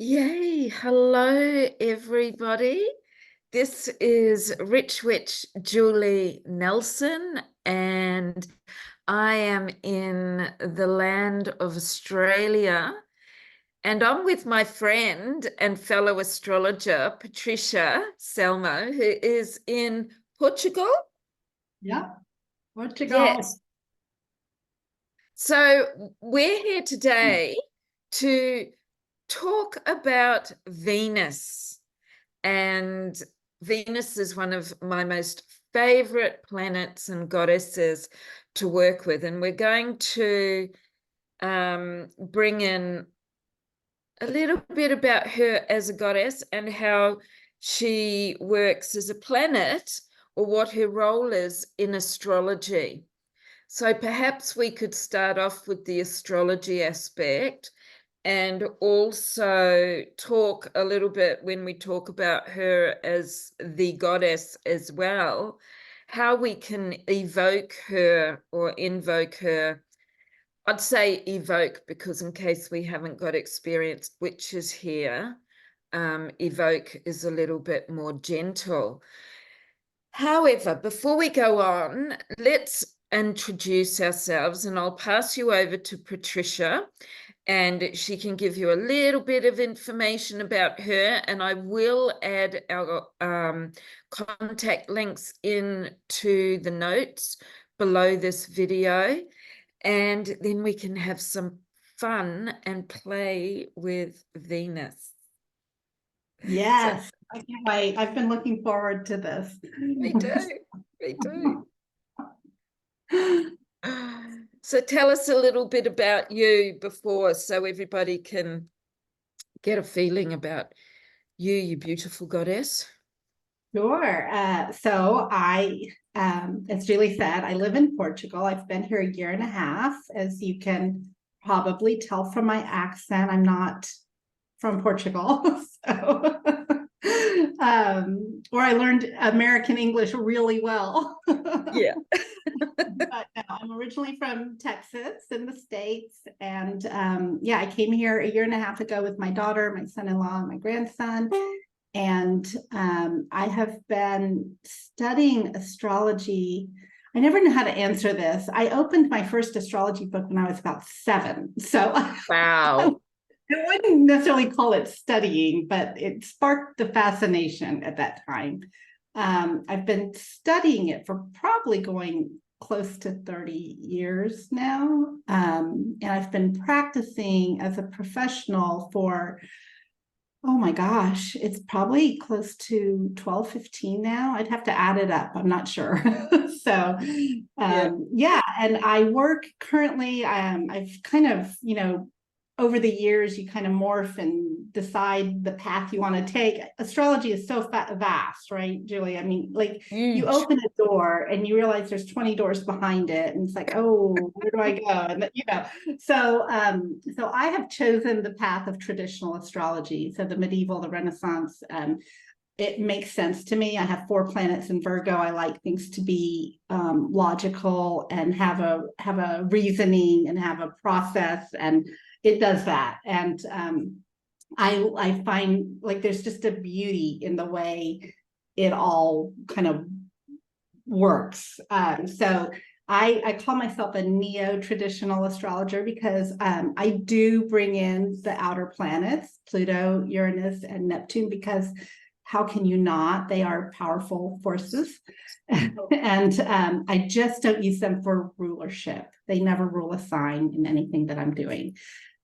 Yay. Hello, everybody. This is Rich Witch Julie Nelson, and I am in the land of Australia. And I'm with my friend and fellow astrologer, Patricia Selma, who is in Portugal. Yeah, Portugal. Yes. So we're here today to talk about Venus. And Venus is one of my most favorite planets and goddesses to work with. And we're going to bring in a little bit about her as a goddess and how she works as a planet, or what her role is in astrology. So perhaps we could start off with the astrology aspect, and also talk a little bit, when we talk about her as the goddess as well, how we can evoke her or invoke her. I'd say evoke, because in case we haven't got experienced witches here, evoke is a little bit more gentle. However, before we go on, let's introduce ourselves, and I'll pass you over to Patricia, and she can give you a little bit of information about her, and I will add our contact links into the notes below this video, and then we can have some fun and play with Venus. So Yes, I can't wait. I've been looking forward to this. we do, we do. So tell us a little bit about you before, so everybody can get a feeling about you, you beautiful goddess. Sure. As Julie said, I live in Portugal. I've been here a year and a half. As you can probably tell from my accent, I'm not from Portugal. So, or I learned American English really well. Yeah. But no, I'm originally from Texas in the States. And yeah, I came here a year and a half ago with my daughter, my son-in-law, and my grandson. And I have been studying astrology. I never knew how to answer this. I opened my first astrology book when I was about 7. So I Wow. wouldn't necessarily call it studying, but it sparked the fascination at that time. I've been studying it for probably going close to 30 years now. And I've been practicing as a professional for, oh my gosh, it's probably close to 12, 15 now. I'd have to add it up. I'm not sure. So, Yeah. yeah, and I work currently, I've kind of, over the years, you kind of morph and decide the path you want to take. Astrology is so vast, right, Julie? I mean, like you Huge. open a door and you realize there's 20 doors behind it, and it's like, oh, where do I go? And so I have chosen the path of traditional astrology, so the medieval, the Renaissance. It makes sense to me. I have 4 planets in Virgo. I like things to be logical and have a reasoning and have a process, and it does that. And I find like there's just a beauty in the way it all kind of works. So I call myself a neo-traditional astrologer because I do bring in the outer planets, Pluto, Uranus, and Neptune, because how can you not? They are powerful forces. And I just don't use them for rulership. They never rule a sign in anything that I'm doing.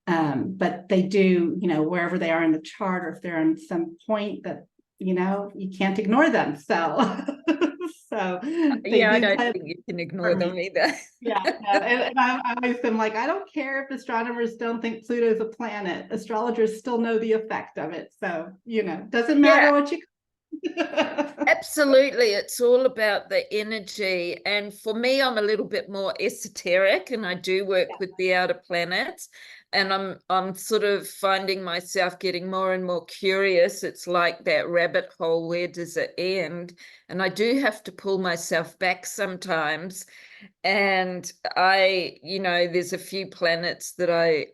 But they do, wherever they are in the chart, or if they're on some point that, you can't ignore them. So, so they Yeah, I do don't kind of think you can for ignore them me. either. Yeah, and I always am like, I don't care if astronomers don't think Pluto is a planet. Astrologers still know the effect of it. So, doesn't Yeah, matter what you. absolutely. It's all about the energy. And for me, I'm a little bit more esoteric, and I do work with the outer planets. And I'm sort of finding myself getting more and more curious. It's like that rabbit hole, where does it end? And I do have to pull myself back sometimes. And there's a few planets that I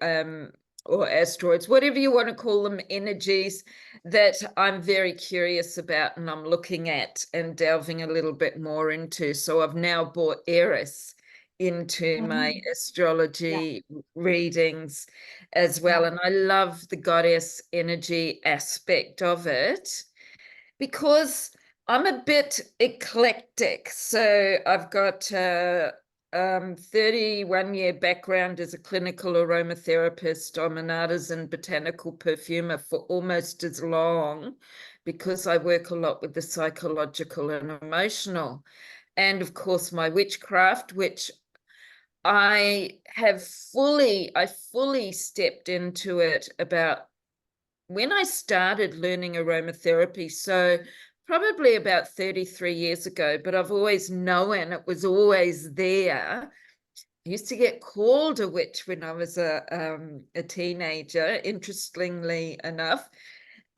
or asteroids, whatever you want to call them, energies that I'm very curious about and I'm looking at and delving a little bit more into. So I've now brought Eris into my Yeah. astrology readings as well. Yeah. And I love the goddess energy aspect of it because I'm a bit eclectic. So I've got 31-year background as a clinical aromatherapist, I'm an artisan botanical perfumer for almost as long because I work a lot with the psychological and emotional. And of course, my witchcraft, which I fully stepped into it about when I started learning aromatherapy, so probably about 33 years ago, but I've always known it was always there. I used to get called a witch when I was a teenager, interestingly enough.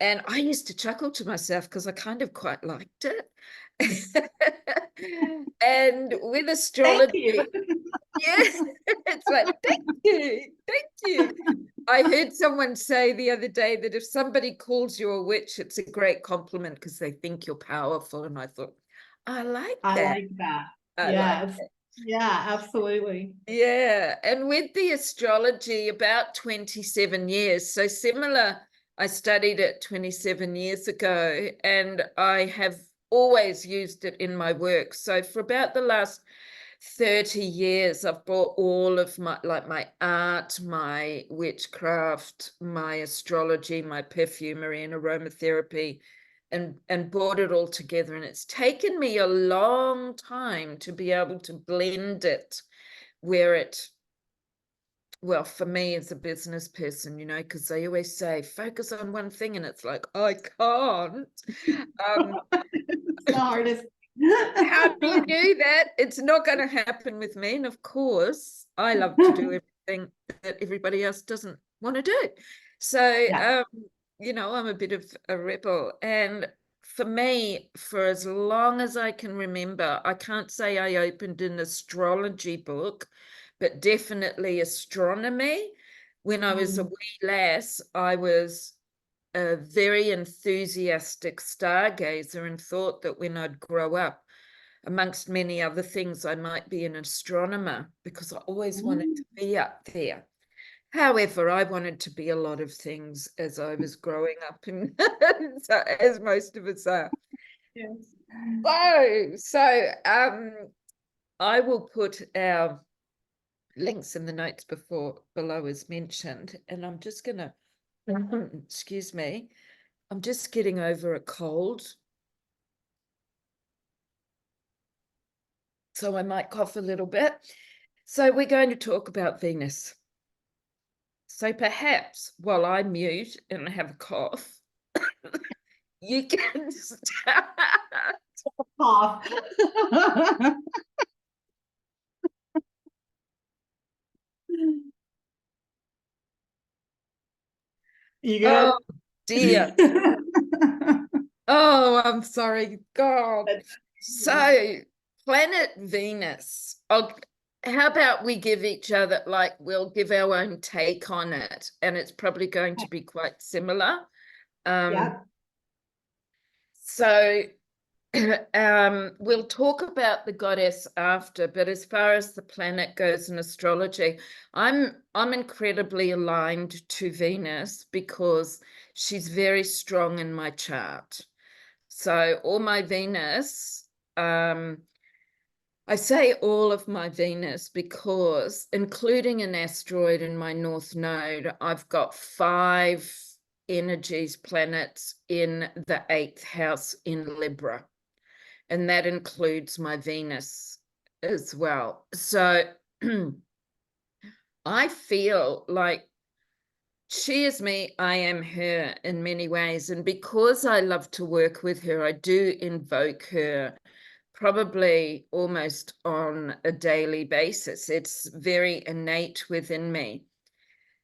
And I used to chuckle to myself because I kind of quite liked it. And with Thank you. astrology, yes, it's like, thank you. I heard someone say the other day that if somebody calls you a witch, it's a great compliment because they think you're powerful. And I thought, I like I that. like that. I like Yes. that. Yeah, absolutely. Yeah. And with the astrology, about 27 years. So similar, I studied it 27 years ago, and I have always used it in my work. So for about the last 30 years, I've brought all of my, like my art, my witchcraft, my astrology, my perfumery and aromatherapy, and brought it all together. And it's taken me a long time to be able to blend it where it, well, for me as a business person, you know, because they always say focus on one thing, and it's like, I can't. Um, It's the hardest. How do you do that? It's not going to happen with me. And of course, I love to do everything that everybody else doesn't want to do. So, Yeah. you know, I'm a bit of a rebel. And for me, for as long as I can remember, I can't say I opened an astrology book, but definitely astronomy. When I was a wee lass, I was a very enthusiastic stargazer and thought that when I'd grow up, amongst many other things, I might be an astronomer because I always wanted to be up there. However, I wanted to be a lot of things as I was growing up, and so, as most of us are. Yes. So, I will put our links in the notes below as mentioned, and I'm just gonna, excuse me, I'm just getting over a cold, so I might cough a little bit. So we're going to talk about Venus. So perhaps while I mute and have a cough, you can start. Cough. You Oh good? dear. Oh, I'm sorry. God. So, planet Venus. How about we give each other, like, we'll give our own take on it, and it's probably going to be quite similar. Yeah. So, we'll talk about the goddess after, but as far as the planet goes in astrology, I'm incredibly aligned to Venus because she's very strong in my chart. So all my Venus, I say all of my Venus because, including an asteroid in my North Node, I've got 5 energies, planets in the 8th house in Libra, and that includes my Venus as well. So I feel like she is me, I am her in many ways. And because I love to work with her, I do invoke her probably almost on a daily basis. It's very innate within me.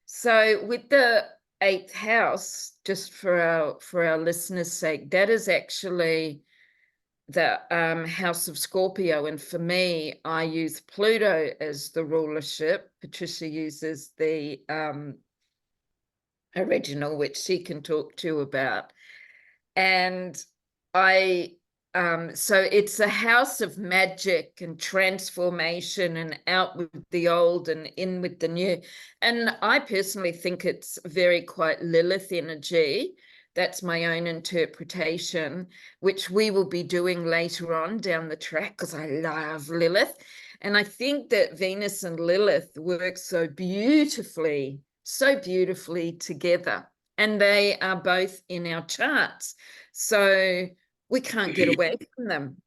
So with the 8th house, just for our listeners' sake, that is actually the house of Scorpio. And for me, I use Pluto as the rulership. Patricia uses the original, which she can talk to you about. And I so it's a house of magic and transformation, and out with the old and in with the new. And I personally think it's very quite Lilith energy. That's my own interpretation, which we will be doing later on down the track, because I love Lilith. And I think that Venus and Lilith work so beautifully together. And they are both in our charts. So we can't get away from them,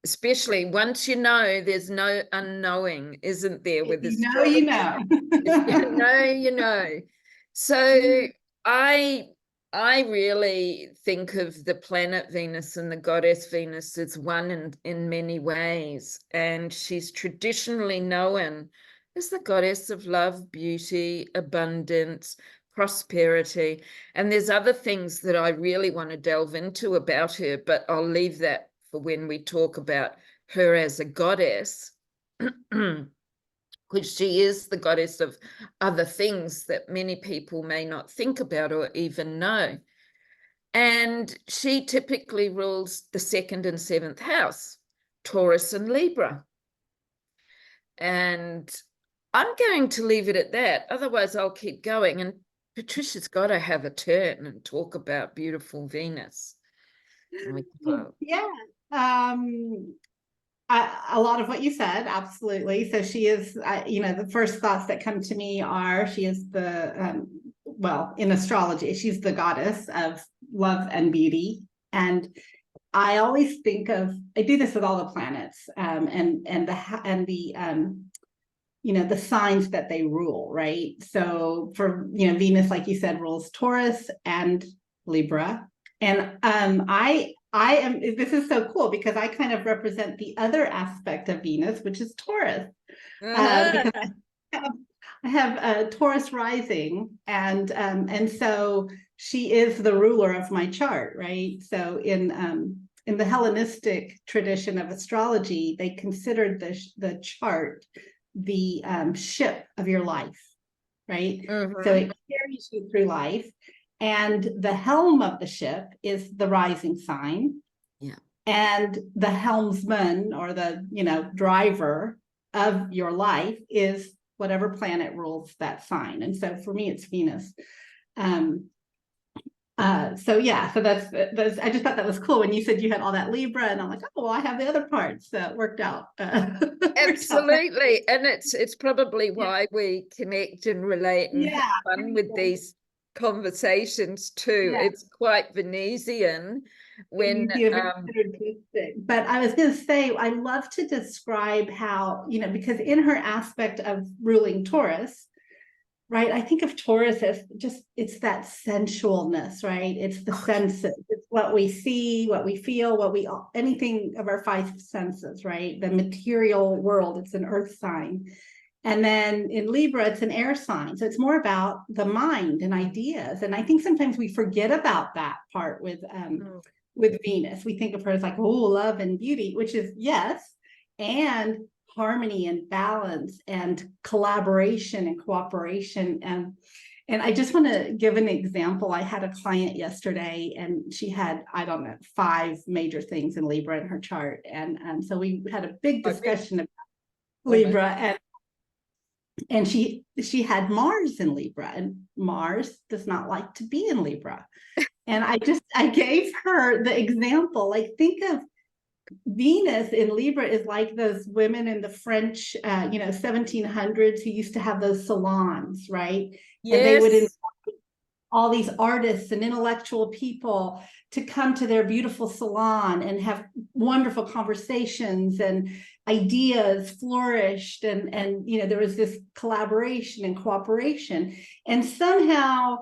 especially once you know, there's no unknowing, isn't there, If with you know, you astrology? know. If you know, you know. So I I really think of the planet Venus and the goddess Venus as one in many ways. And she's traditionally known as the goddess of love, beauty, abundance, prosperity. And there's other things that I really want to delve into about her, but I'll leave that for when we talk about her as a goddess. Which she is the goddess of other things that many people may not think about or even know. And she typically rules the second and seventh house, Taurus and Libra. And I'm going to leave it at that. Otherwise, I'll keep going. And Patricia's got to have a turn and talk about beautiful Venus. Yeah. Um, a lot of what you said, absolutely. So she is, the first thoughts that come to me are she is well, in astrology, she's the goddess of love and beauty. And I always think of, I do this with all the planets, the signs that they rule, right? So for, Venus, like you said, rules Taurus and Libra. And I am, this is so cool because I kind of represent the other aspect of Venus, which is Taurus. Because I have a Taurus rising, and so she is the ruler of my chart, right? So in the Hellenistic tradition of astrology, they considered the chart the ship of your life, right? So it carries you through life, and the helm of the ship is the rising sign. Yeah. And the helmsman, or the driver of your life, is whatever planet rules that sign. And so for me, it's Venus. So yeah, so that's I just thought that was cool when you said you had all that Libra, and I'm like, oh, well, I have the other parts that worked out. Absolutely. And it's probably why we connect and relate and have fun with these conversations too. Yeah. It's quite Venusian when But I was going to say, I love to describe how, because in her aspect of ruling Taurus, right, I think of Taurus as just, it's that sensualness, right? It's the senses, it's what we see, what we feel, anything of our five senses, right? The material world, it's an earth sign. And then in Libra, it's an air sign. So it's more about the mind and ideas. And I think sometimes we forget about that part with Venus. We think of her as like, oh, love and beauty, which is yes, and harmony and balance and collaboration and cooperation. And I just want to give an example. I had a client yesterday, and she had, I don't know, 5 major things in Libra in her chart. And so we had a big discussion about Libra, and she had Mars in Libra, and Mars does not like to be in Libra. And I gave her the example, like, think of Venus in Libra is like those women in the French, 1700s who used to have those salons, right? yes. And they would invite all these artists and intellectual people to come to their beautiful salon and have wonderful conversations, and ideas flourished, and there was this collaboration and cooperation. And somehow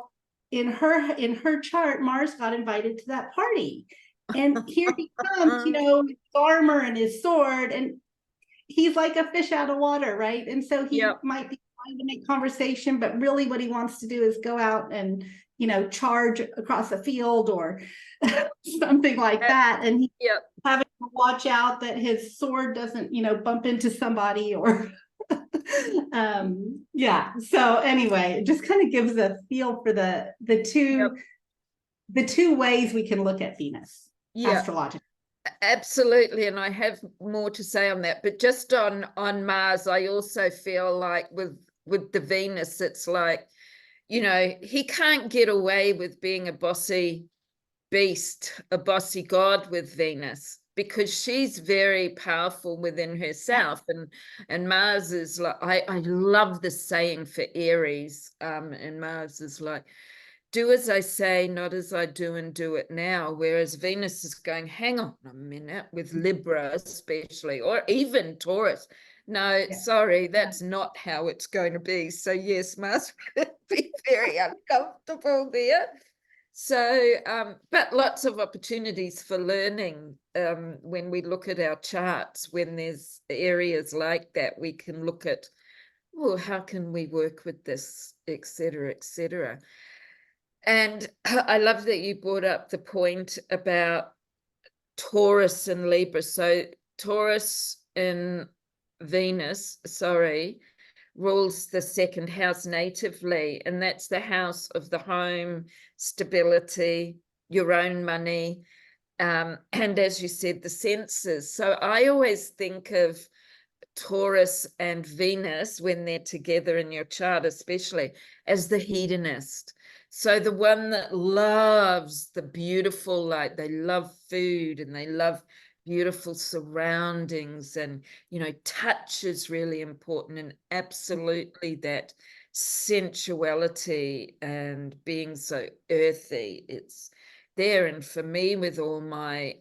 in her chart, Mars got invited to that party. And here he comes, his armor and his sword, and he's like a fish out of water, right? And so he might be trying to make conversation, but really what he wants to do is go out and, charge across a field or something like that. And he's having to watch out that his sword doesn't, bump into somebody or Yeah. So anyway, it just kind of gives a feel for the two ways we can look at Venus Yeah, astrologically. absolutely. And I have more to say on that, but just on Mars, I also feel like with the Venus, it's like, he can't get away with being a bossy beast, a bossy god with Venus, because she's very powerful within herself. And Mars is like, I love the saying for Aries, and Mars is like, do as I say, not as I do, and do it now. Whereas Venus is going, hang on a minute, with Libra especially, or even Taurus. No, Yeah. sorry, that's not how it's going to be. So yes, Mars would be very uncomfortable there. So, but lots of opportunities for learning when we look at our charts, when there's areas like that, we can look at, oh, how can we work with this, et cetera, et cetera. And I love that you brought up the point about Taurus and Libra. So Taurus in Venus, sorry, rules the second house natively, and that's the house of the home, stability, your own money, and as you said, the senses. So I always think of Taurus and Venus, when they're together in your chart, especially, as the hedonist. So the one that loves the beautiful, like they love food and they love beautiful surroundings, and touch is really important, and absolutely that sensuality and being so earthy, it's there. And for me, with all my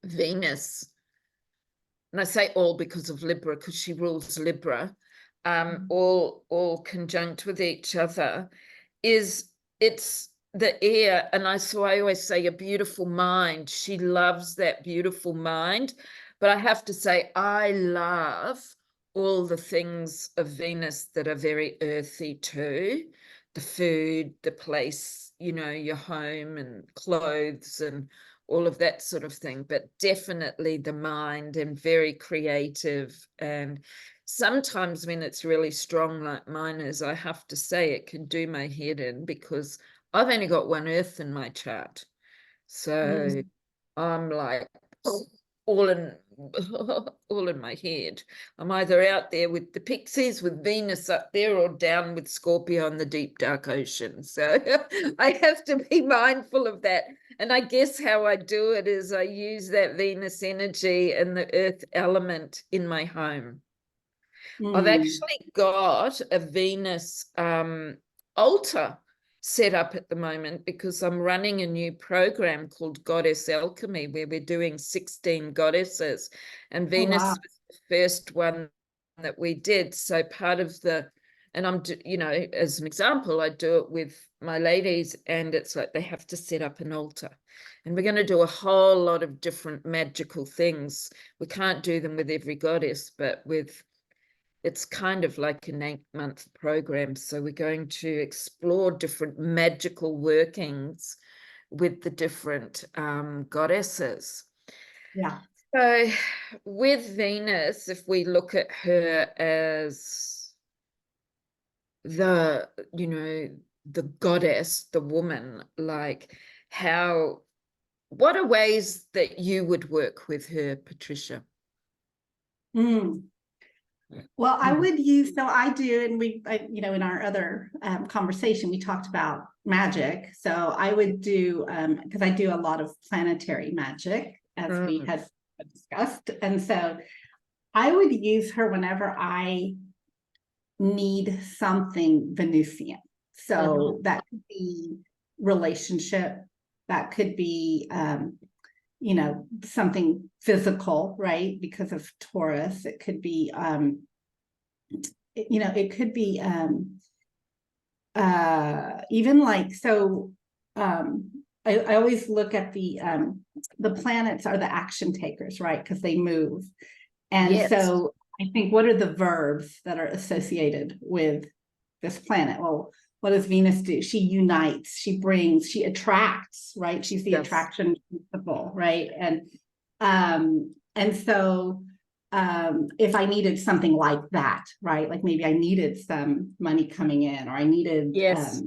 Venus, and I say all because of Libra, because she rules Libra, all conjunct with each other, is it's the air. And I always say a beautiful mind. She loves that beautiful mind. But I have to say, I love all the things of Venus that are very earthy too. The food, the place, your home and clothes and all of that sort of thing, but definitely the mind, and very creative. And sometimes when it's really strong like mine is, I have to say, it can do my head in, because I've only got one earth in my chart. So I'm like all in all in my head. I'm either out there with the pixies, with Venus up there, or down with Scorpio in the deep dark ocean. So I have to be mindful of that. And I guess how I do it is I use that Venus energy and the earth element in my home. I've actually got a Venus altar set up at the moment, because I'm running a new program called Goddess Alchemy, where we're doing 16 goddesses, and Venus Wow. was the first one that we did. So part of and I'm, as an example, I do it with my ladies, and it's like they have to set up an altar. And we're going to do a whole lot of different magical things. We can't do them with every goddess, but it's kind of like an 8-month program. So we're going to explore different magical workings with the different goddesses. Yeah. So with Venus, if we look at her as the, the goddess, the woman, like what are ways that you would work with her, Patricia? Mm. Well, I would use, so I do, and in our other conversation, we talked about magic. So I would do, because I do a lot of planetary magic, as we had discussed. And so I would use her whenever I need something Venusian. So that could be relationship, that could be, something physical, right? Because of Taurus, it could be, it could be even like, so I always look at the planets are the action takers, right? Because they move. And Yes. so I think, what are the verbs that are associated with this planet? Well, what does Venus do? She unites, she brings, she attracts, right? She's the Yes. attraction principle, right? And so if I needed something like that, right? Like maybe I needed some money coming in, or I needed Yes.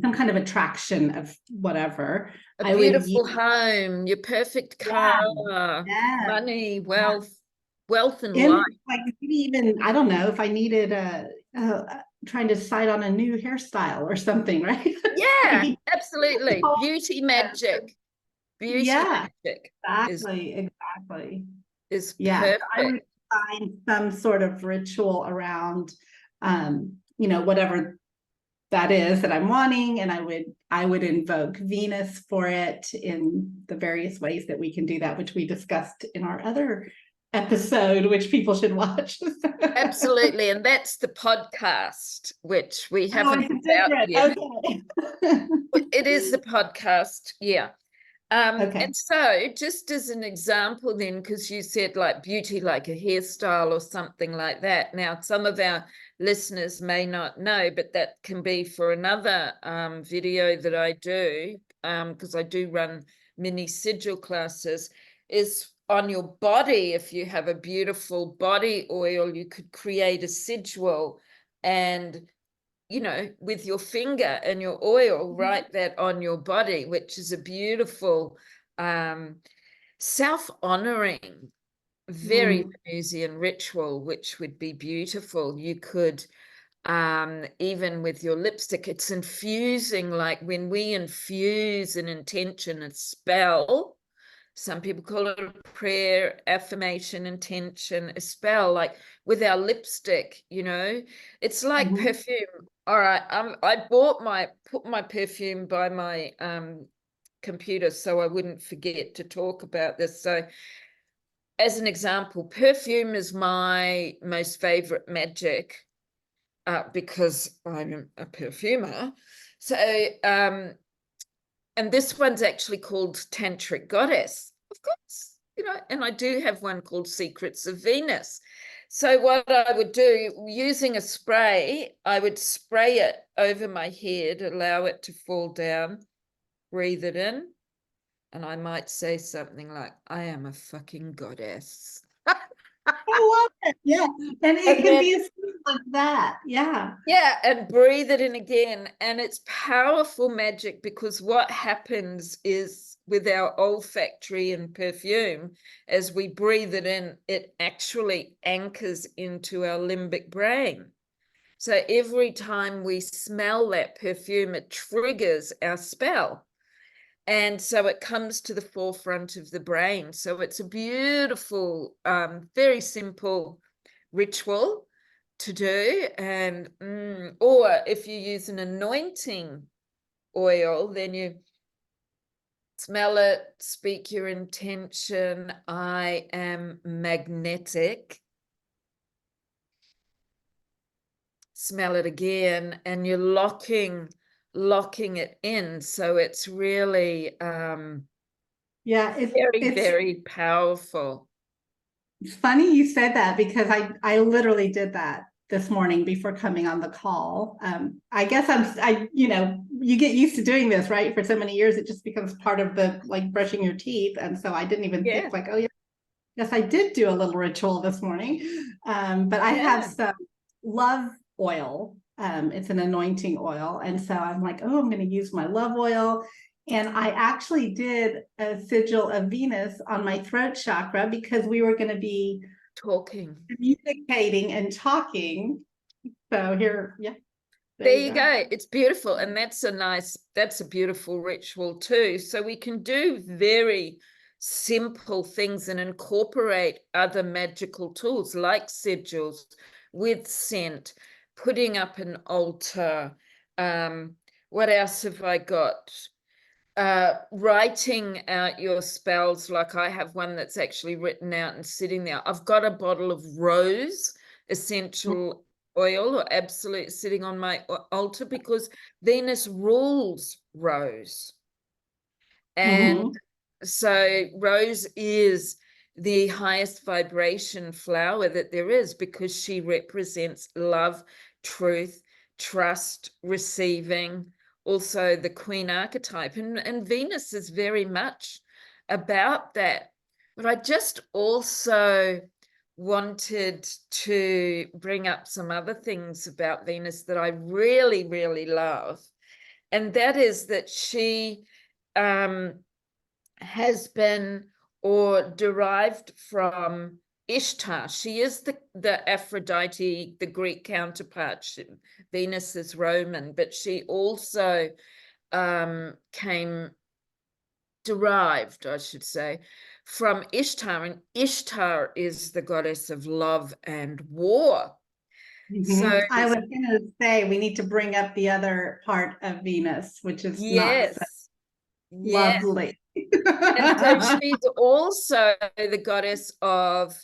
some kind of attraction of whatever. A I would use, beautiful home, your perfect car, yeah, yeah, money, yeah. wealth and And life. like maybe even, I don't know, if I needed trying to decide on a new hairstyle or something, right? I Yeah, could, absolutely. Beauty magic. Beauty yeah, magic is exactly, exactly. is Yeah, so I would perfect. find some sort of ritual around, whatever that is that I'm wanting, and I would invoke Venus for it in the various ways that we can do that, which we discussed in our other episode, which people should watch. Absolutely. And that's the podcast, which we Oh, haven't it's put out different. yet. Okay. It is the podcast. Yeah. Okay. And so just as an example then, because you said like beauty, like a hairstyle or something like that. Now, some of our listeners may not know, but that can be for another video that I do, because I do run mini sigil classes, is on your body. If you have a beautiful body oil, you could create a sigil and with your finger and your oil, write that on your body, which is a beautiful, self-honoring, very Mm. Venusian ritual, which would be beautiful. You could, even with your lipstick, it's infusing, like when we infuse an intention, a spell. Some people call it a prayer, affirmation, intention, a spell, like with our lipstick, it's like Mhm. perfume. All right, I put my perfume by my computer so I wouldn't forget to talk about this. So, as an example, perfume is my most favorite magic, because I'm a perfumer. So, and this one's actually called Tantric Goddess, of course, and I do have one called Secrets of Venus. So what I would do, using a spray, I would spray it over my head, allow it to fall down, breathe it in, and I might say something like, I am a fucking goddess. I love it. Yeah. And it And can then be as simple as that. Yeah. yeah, and breathe it in again. And it's powerful magic, because what happens is with our olfactory and perfume, as we breathe it in, it actually anchors into our limbic brain. So every time we smell that perfume, it triggers our spell. And so it comes to the forefront of the brain. So it's a beautiful, very simple ritual to do. And or if you use an anointing oil, then you smell it, speak your intention. I am magnetic. Smell it again, and you're locking it in. So it's really Yeah. very, very powerful. It's funny you said that, because I literally did that this morning before coming on the call. I guess you get used to doing this, right? For so many years, it just becomes part of the, like, brushing your teeth. And so I didn't even Yeah, think, like, oh yeah, yes, I did do a little ritual this morning. But I have yeah. some love oil. It's an anointing oil. And so I'm like, oh, I'm going to use my love oil. And I actually did a sigil of Venus on my throat chakra, because we were going to be Talking. communicating and talking. So here, yeah, there There you you go. go. It's beautiful. And that's a beautiful ritual too. So we can do very simple things and incorporate other magical tools like sigils with scent, putting up an altar. What else have I got? Writing out your spells. Like I have one that's actually written out and sitting there. I've got a bottle of rose essential oil or absolute sitting on my altar, because Venus rules rose. And Mm-hmm. so rose is the highest vibration flower that there is, because she represents love, truth, trust, receiving, also the queen archetype. And Venus is very much about that. But I just also wanted to bring up some other things about Venus that I really, really love. And that is that she has been or derived from Ishtar. She is the Aphrodite, the Greek counterpart. Venus is Roman, but she also derived, I should say, from Ishtar, and Ishtar is the goddess of love and war. So I was going to say we need to bring up the other part of Venus, which is not so yes, yes. lovely. And so she's also the goddess of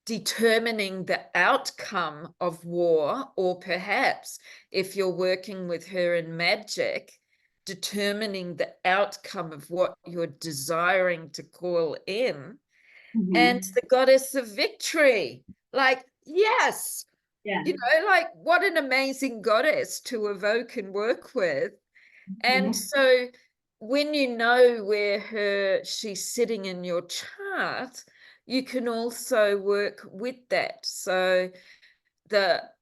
determining the outcome of war, or perhaps if you're working with her in magic, determining the outcome of what you're desiring to call in. And the goddess of victory. Like, yes, Yeah. like what an amazing goddess to evoke and work with. And so when you know where she's sitting in your chart, you can also work with that. So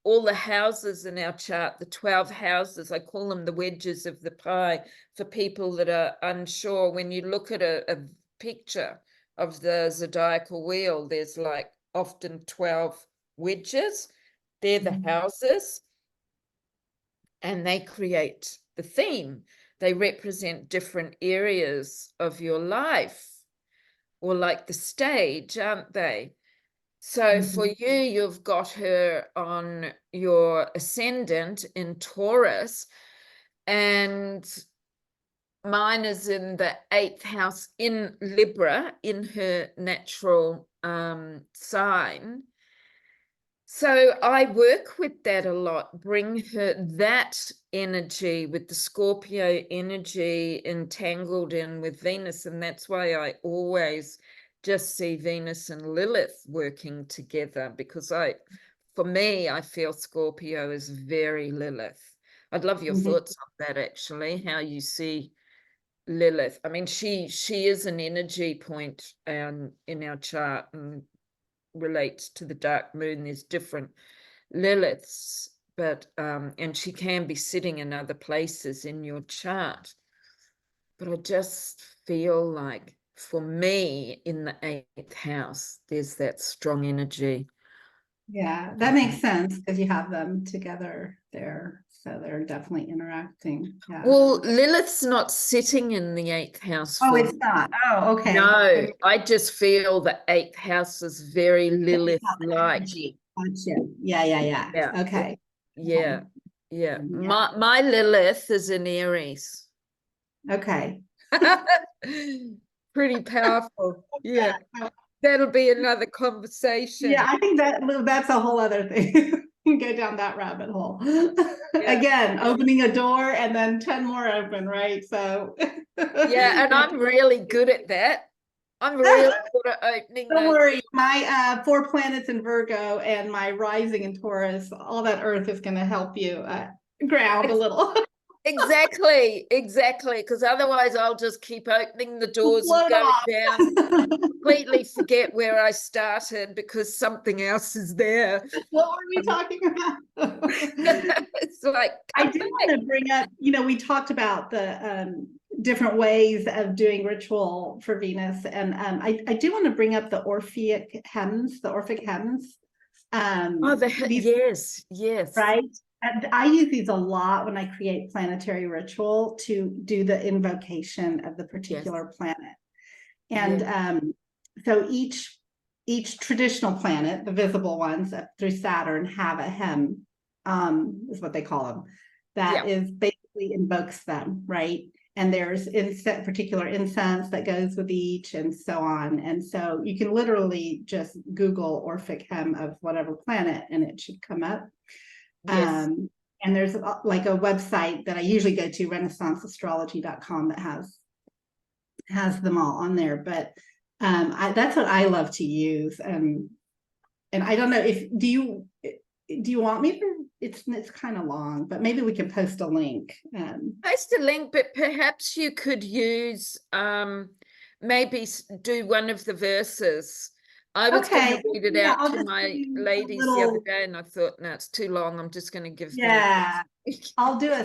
all the houses in our chart, the 12 houses, I call them the wedges of the pie for people that are unsure. When you look at a picture of the zodiacal wheel, there's like often 12 wedges. They're the houses, and they create the theme. They represent different areas of your life, or like the stage, aren't they? So for you, you've got her on your ascendant in Taurus, and mine is in the 8th house in Libra, in her natural sign. So I work with that a lot, bring her that energy with the Scorpio energy entangled in with Venus. And that's why I always just see Venus and Lilith working together, because for me, I feel Scorpio is very Lilith. I'd love your thoughts on that, actually, how you see Lilith. I mean, she is an energy point in our chart, and relates to the dark moon. There's different Liliths, but and she can be sitting in other places in your chart. But I just feel like for me in the 8th house, there's that strong energy. Yeah, that makes sense because you have them together there. So they're definitely interacting. Yeah. Well, Lilith's not sitting in the 8th house Oh, for it's not. Oh, okay. no, I just feel the 8th house is very Lilith-like. Gotcha. Yeah, yeah, yeah. Yeah. Okay. Yeah. Yeah. Yeah. My Lilith is in Aries. Okay. Pretty powerful. Yeah. Yeah. That'll be another conversation. Yeah, I think that's a whole other thing. Go down that rabbit hole. Yeah. Again, opening a door and then 10 more open, right? So Yeah, and I'm really good at that. I'm really good at opening don't those. worry, my 4 planets in Virgo and my rising in Taurus, all that Earth is going to help you ground a little. Exactly, because otherwise I'll just keep opening the doors and Float going off. down, completely forget where I started because something else is there. What were we talking about? It's like, I do want to bring up, we talked about the different ways of doing ritual for Venus, and I do want to bring up the Orphic hymns, yes. Right? And I use these a lot when I create planetary ritual to do the invocation of the particular planet. And so each traditional planet, the visible ones up through Saturn, have a hymn, is what they call them, that is basically invokes them, right? And there's particular incense that goes with each, and so on. And so you can literally just Google Orphic hymn of whatever planet, and it should come up. Yes. And there's like a website that I usually go to, renaissanceastrology.com, that has them all on there. But that's what I love to use. And I don't know do you want me to? It's kind of long, but maybe we can post a link. Post a link, but perhaps you could use maybe do one of the verses I was going Okay. to read it Yeah, out I'll to just give my you a ladies the other little, day, and I thought, no, it's too long. I'm just going to give them. yeah, I'll do a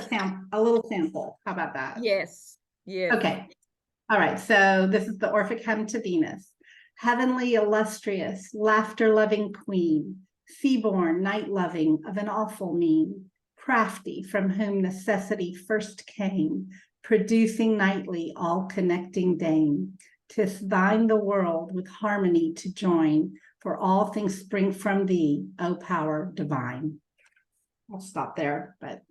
little sample. How about that? Yes, yes. Okay. All right. So this is the Orphic Hymn to Venus. Heavenly, illustrious, laughter-loving queen, sea-born, night-loving, of an awful mien, crafty, from whom necessity first came, producing nightly all-connecting dame. 'Tis thine the world with harmony to join, for all things spring from thee, O power divine. I'll stop there, but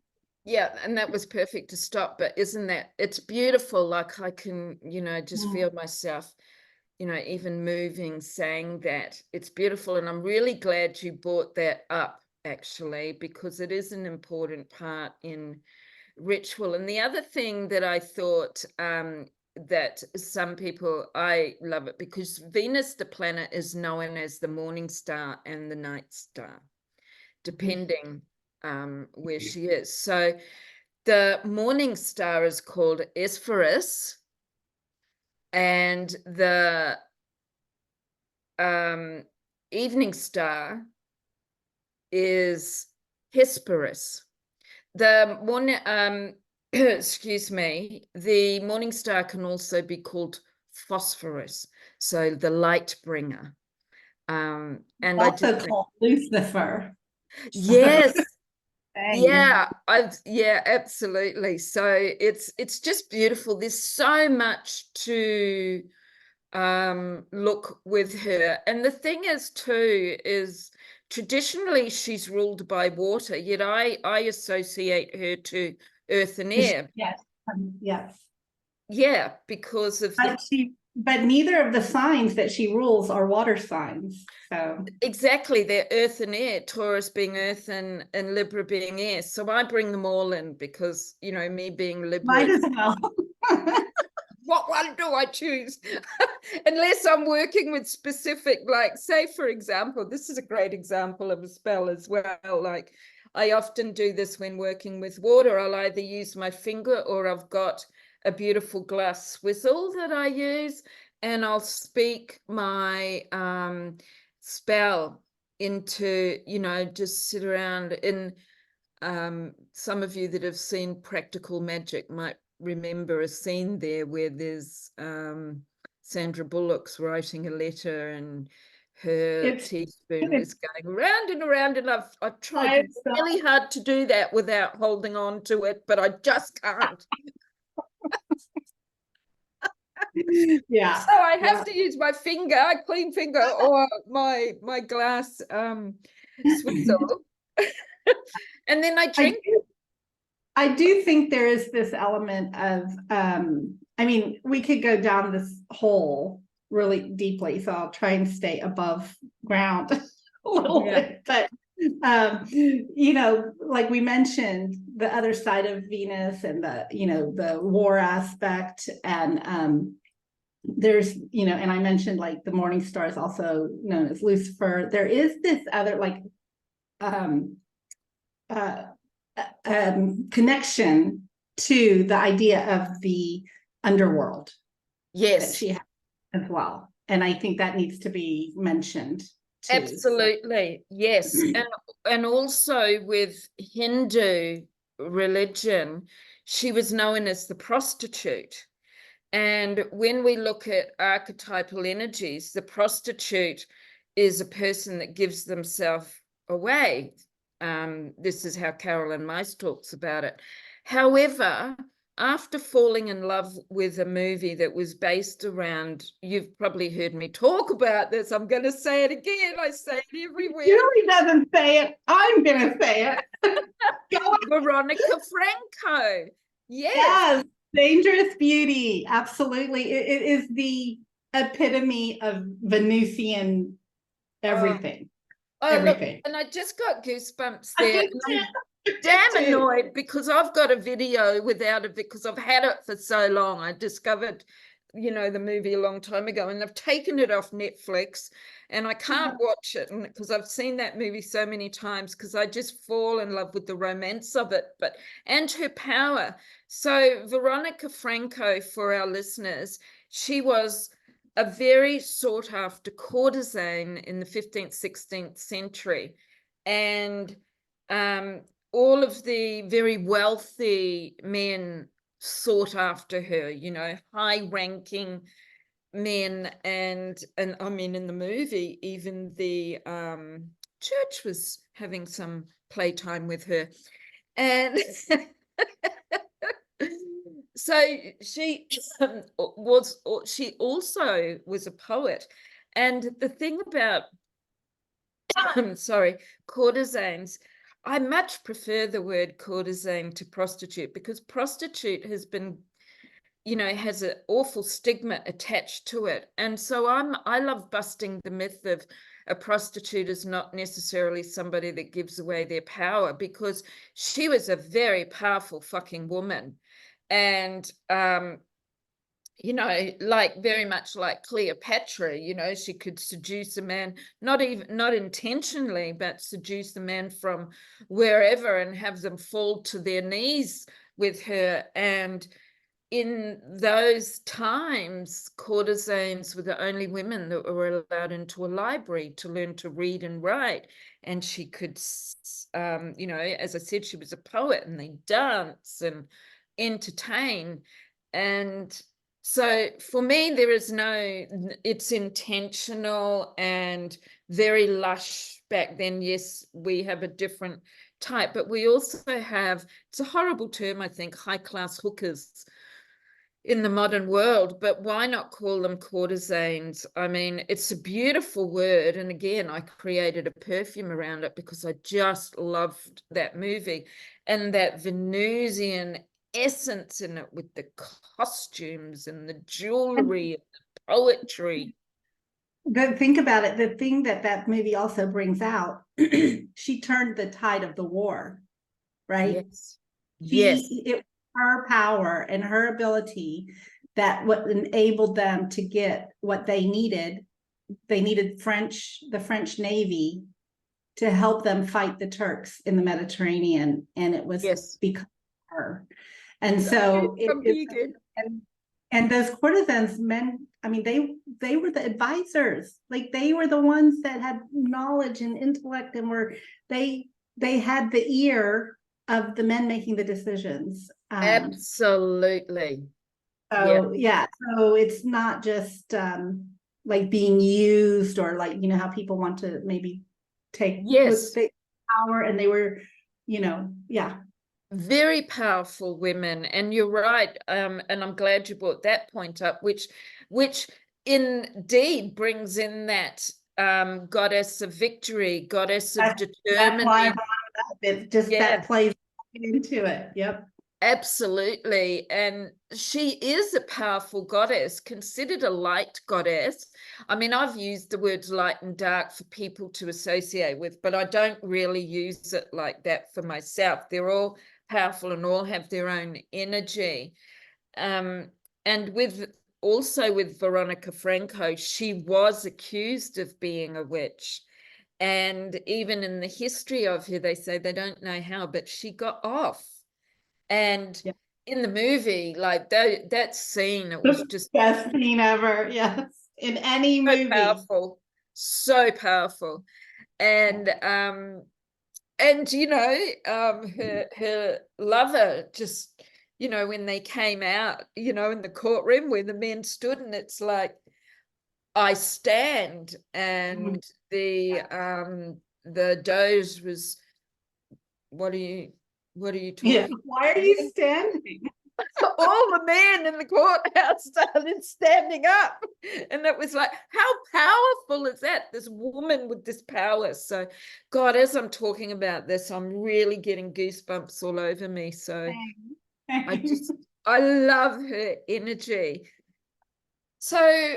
Yeah, and that was perfect to stop, but isn't that, it's beautiful. Like I can, just feel myself, even moving, saying that. It's beautiful. And I'm really glad you brought that up, actually, because it is an important part in ritual. And the other thing that I thought, that some people, I love it because Venus, the planet, is known as the morning star and the night star, depending where she is. So the morning star is called Esphorus, and the evening star is Hesperus. The morning, excuse me, the morning star can also be called Phosphorus, so the light bringer. And I also just think, called Lucifer. yes, Dang. yeah, yeah, absolutely. So it's just beautiful. There's so much to look with her. And the thing is too, is traditionally she's ruled by water, yet I associate her to earth and air. Yes, yes. Yeah, because of the But neither of the signs that she rules are water signs. So exactly, they're earth and air, Taurus being earth and Libra being air. So I bring them all in because, me being Libra, might as well. what one do I choose? Unless I'm working with specific, like, say, for example, this is a great example of a spell as well. Like, I often do this when working with water. I'll either use my finger or I've got a beautiful glass swizzle that I use, and I'll speak my spell into, just sit around in. Some of you that have seen Practical Magic might remember a scene there where there's Sandra Bullock's writing a letter and her It's teaspoon is going around and around, and I've tried it's really hard to do that without holding on to it, but I just can't. yeah. So I have Yeah. to use my finger, clean finger, or my glass swizzle, and then I I drink. do, I do think there is this element of I mean, we could go down this hole really deeply, so I'll try and stay above ground a little bit. But like we mentioned, the other side of Venus and the war aspect, and there's and I mentioned like the morning star is also known as Lucifer. There is this other like um uh connection to the idea of the underworld that Yes. she has as well, and I think that needs to be mentioned too. So Absolutely, yes. And also with Hindu religion, she was known as the prostitute. And when we look at archetypal energies, the prostitute is a person that gives themselves away. This is how Carolyn Myce talks about it. However, after falling in love with a movie that was based around, you've probably heard me talk about this. I'm going to say it again. I say it everywhere. Julie doesn't say it. I'm gonna say it. Veronica Franco. Yes. Yes, dangerous beauty. Absolutely. It is the epitome of Venusian Oh, everything. look, Everything. and I just got goosebumps I there. did And too. I'm I did damn too. annoyed because I've got a video without it because I've had it for so long. I discovered, the movie a long time ago, and they've taken it off Netflix, and I can't watch it because I've seen that movie so many times because I just fall in love with the romance of it, but and her power. So Veronica Franco, for our listeners, she was a very sought after courtesan in the 15th, 16th century. And all of the very wealthy men sought after her, you know, high ranking men. And I mean, in the movie, even the church was having some playtime with her. And so she she also was a poet. And the thing about I'm sorry, courtesans, I much prefer the word courtesan to prostitute, because prostitute has been, you know, has an awful stigma attached to it. And so I love busting the myth of a prostitute is not necessarily somebody that gives away their power, because she was a very powerful fucking woman. And you know, like very much like Cleopatra, you know, she could seduce a man, not intentionally, but seduce a man from wherever and have them fall to their knees with her. And in those times, courtesans were the only women that were allowed into a library to learn to read and write. And she could, you know, as I said, she was a poet, and they dance and entertain. And so for me, there is no, it's intentional and very lush back then. Yes, we have a different type, but we also have, it's a horrible term, I think, high class hookers in the modern world, but why not call them courtesans? I mean, it's a beautiful word. And again, I created a perfume around it because I just loved that movie and that Venusian essence in it, with the costumes and the jewelry and the poetry. Think about it. The thing that that movie also brings out, she turned the tide of the war, right? Yes. Yes. It her power and her ability that what enabled them to get what they needed. They needed the French Navy to help them fight the Turks in the Mediterranean, and it was Yes. because of her. And so and those courtesans, men, I mean, they were the advisors. Like, they were the ones that had knowledge and intellect, and they had the ear of the men making the decisions. Absolutely. So yeah, so it's not just like being used, or like, you know, how people want to maybe take Yes. the power, and they were, you know, yeah. Very powerful women. And you're right. And I'm glad you brought that point up, which indeed brings in that goddess of victory, goddess of That's why I determination. brought it up. It just that plays into it. Yep. Absolutely. And she is a powerful goddess, considered a light goddess. I mean, I've used the words light and dark for people to associate with, but I don't really use it like that for myself. They're all powerful and all have their own energy. And also with Veronica Franco, she was accused of being a witch. And even in the history of her, they say they don't know how, but she got off. And in the movie, like that scene, it was just best scene ever. Yes, in any so movie. powerful, so powerful. And you know, her lover just, you know, when they came out, you know, in the courtroom where the men stood, and it's like, I stand. And the doge was, what are you talking? Why are you standing? All the men in the courthouse started standing up, and it was like, how powerful is that, this woman with this power? So God, as I'm talking about this, I'm really getting goosebumps all over me. So I love her energy. So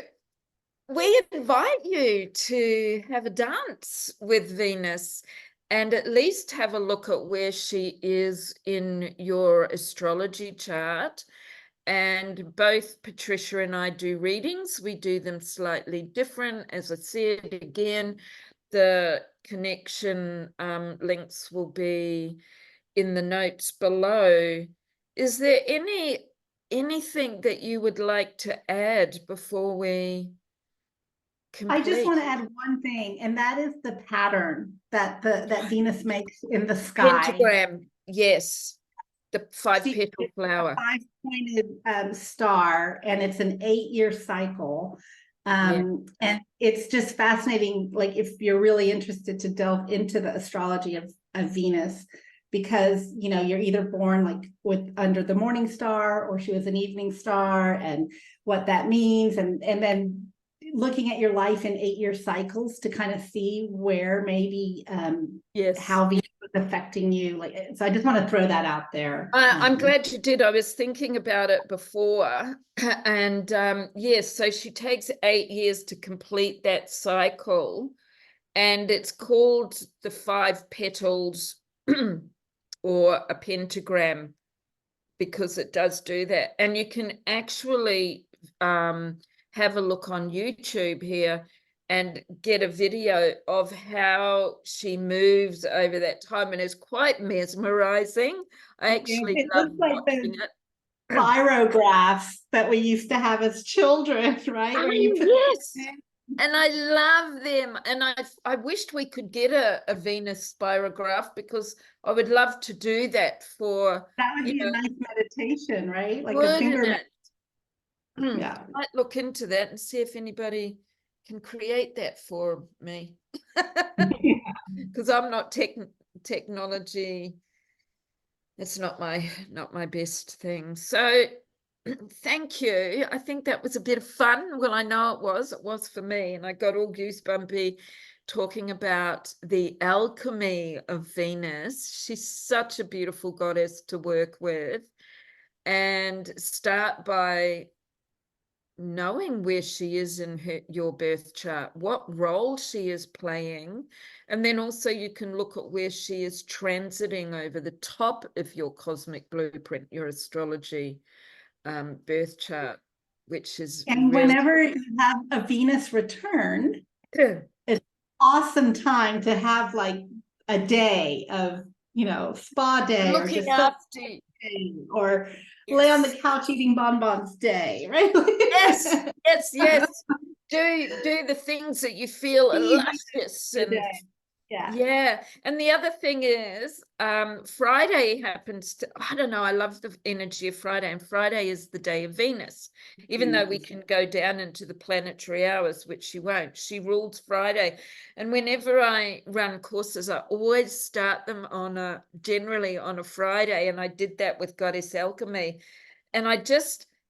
we invite you to have a dance with Venus, and at least have a look at where she is in your astrology chart. And both Patricia and I do readings. We do them slightly different. As I said, again, the connection links will be in the notes below. Is there anything that you would like to add before we I just want complete. to add one thing, and that is the pattern that that Venus makes in the sky. Pentagram, yes. The five She petal It's a flower. five-pointed star, and it's an 8-year cycle. Yeah. And it's just fascinating, like if you're really interested to delve into the astrology of Venus, because you're either born like with under the morning star, or she was an evening star, and what that means, and then looking at your life in 8-year cycles to kind of see where maybe Yes. how Venus was affecting you. Like, so I just want to throw that out there. I'm glad you did. I was thinking about it before. And yes, so she takes 8 years to complete that cycle. And it's called the five petals or a pentagram because it does do that. And you can actually have a look on YouTube here and get a video of how she moves over that time, and it's quite mesmerizing. I actually It love looks like watching the it. spirographs that we used to have as children, right? Where you Oh, put yes. And I love them. And I wished we could get a Venus spirograph because I would love to do that for, that would be a nice meditation, right? Like a wouldn't finger. it? Yeah. Might look into that and see if anybody can create that for me. Because I'm not technology. It's not my best thing. So thank you. I think that was a bit of fun. Well, I know it was. It was for me. And I got all goosebumpy talking about the alchemy of Venus. She's such a beautiful goddess to work with. And start by knowing where she is in your birth chart, what role she is playing. And then also you can look at where she is transiting over the top of your cosmic blueprint, your astrology birth chart, which is And really whenever you have a Venus return, it's awesome time to have like a day of, spa day, or looking just sun after. day, or lay on the Yes. couch eating bonbons day, right? Yes, yes, yes. Do the things that you feel are Easy luscious the and day. Yeah. yeah. And the other thing is, Friday happens to, I don't know, I love the energy of Friday, and Friday is the day of Venus, even though we can go down into the planetary hours, which she won't. She rules Friday. And whenever I run courses, I always start them generally on a Friday. And I did that with Goddess Alchemy. And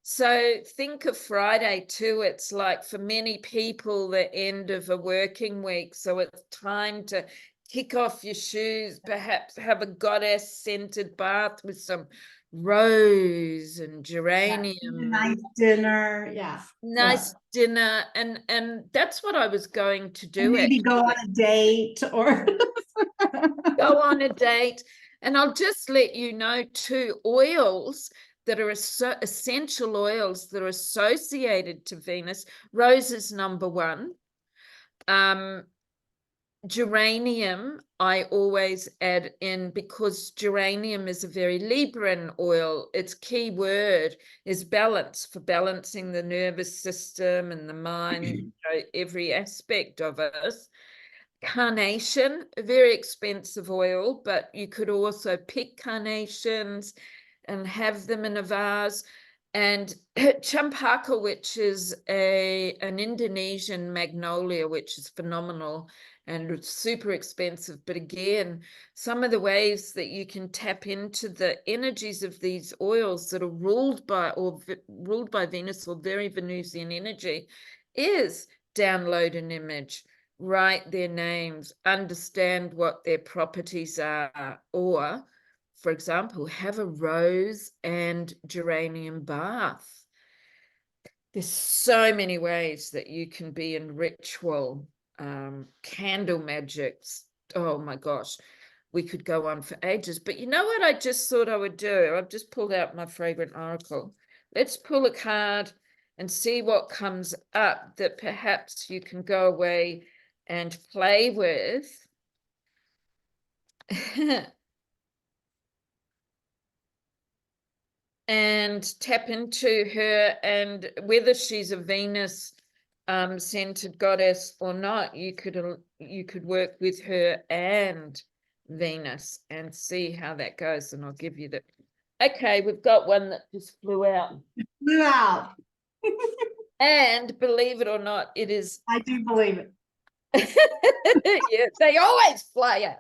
so think of Friday too. It's like for many people, the end of a working week. So it's time to kick off your shoes, perhaps have a goddess scented bath with some rose and Yeah. geranium, Nice dinner. Yeah. Yeah. nice dinner. And that's what I was going to And do maybe go on actually. a date, or Go on a date. And I'll just let you know too, oils that are essential oils that are associated to Venus. Rose is number one. Geranium, I always add in because geranium is a very Libran oil. Its key word is balance, for balancing the nervous system and the mind, every aspect of it. Carnation, a very expensive oil, but you could also pick carnations and have them in a vase. And champaka, which is an Indonesian magnolia, which is phenomenal and super expensive. But again, some of the ways that you can tap into the energies of these oils that are ruled by Venus, or very Venusian energy, is download an image, write their names, understand what their properties are, or, for example, have a rose and geranium bath. There's so many ways that you can be in ritual, candle magics. Oh my gosh, we could go on for ages. But you know what I just thought I would do? I've just pulled out my fragrant oracle. Let's pull a card and see what comes up that perhaps you can go away and play with. And tap into her, and whether she's a Venus centered goddess or not, you could work with her and Venus and see how that goes. And I'll give you the. Okay, we've got one that just flew out. Flew out. And believe it or not, it is. I do believe it. Yeah, they always fly out.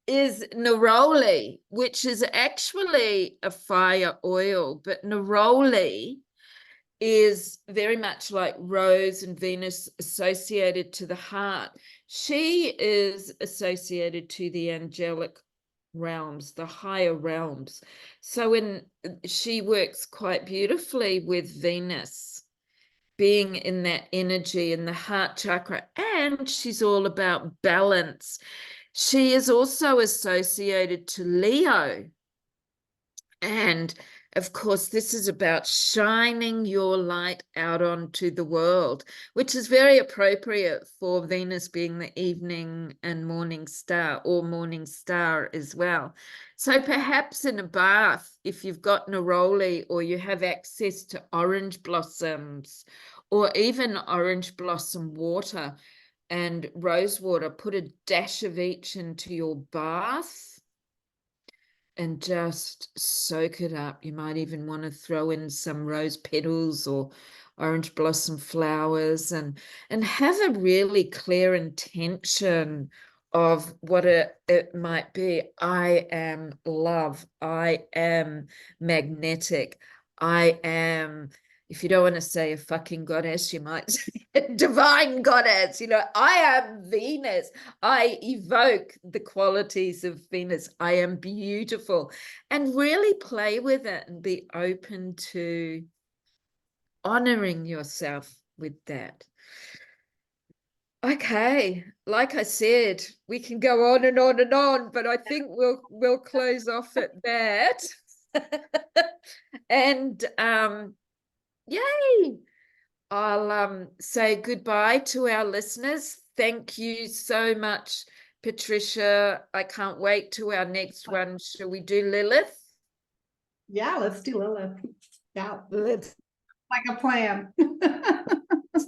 Is neroli, which is actually a fire oil, but neroli is very much like Rose and Venus associated to the heart. She is associated to the angelic realms, the higher realms. So when she works quite beautifully with Venus, being in that energy in the heart chakra, and she's all about balance. She is also associated to Leo. And of course, this is about shining your light out onto the world, which is very appropriate for Venus being the evening and morning star, or morning star as well. So perhaps in a bath, if you've got neroli or you have access to orange blossoms or even orange blossom water and rose water, put a dash of each into your bath and just soak it up. You might even want to throw in some rose petals or orange blossom flowers and have a really clear intention of what it might be. I am love. I am magnetic. I am, if you don't want to say a fucking goddess, you might say a divine goddess. You know, I am Venus. I evoke the qualities of Venus. I am beautiful. And really play with it and be open to honoring yourself with that. Okay, like I said, we can go on and on and on, but I think we'll close off at that. And yay! I'll say goodbye to our listeners. Thank you so much, Patricia. I can't wait to our next one. Shall we do Lilith? Yeah, let's do Lilith. Yeah, Let's like a plan.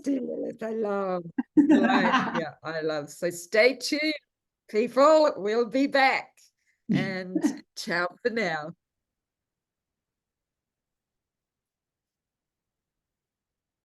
do Lilith. I love. Yeah, I love. So stay tuned, people. We'll be back. And ciao for now.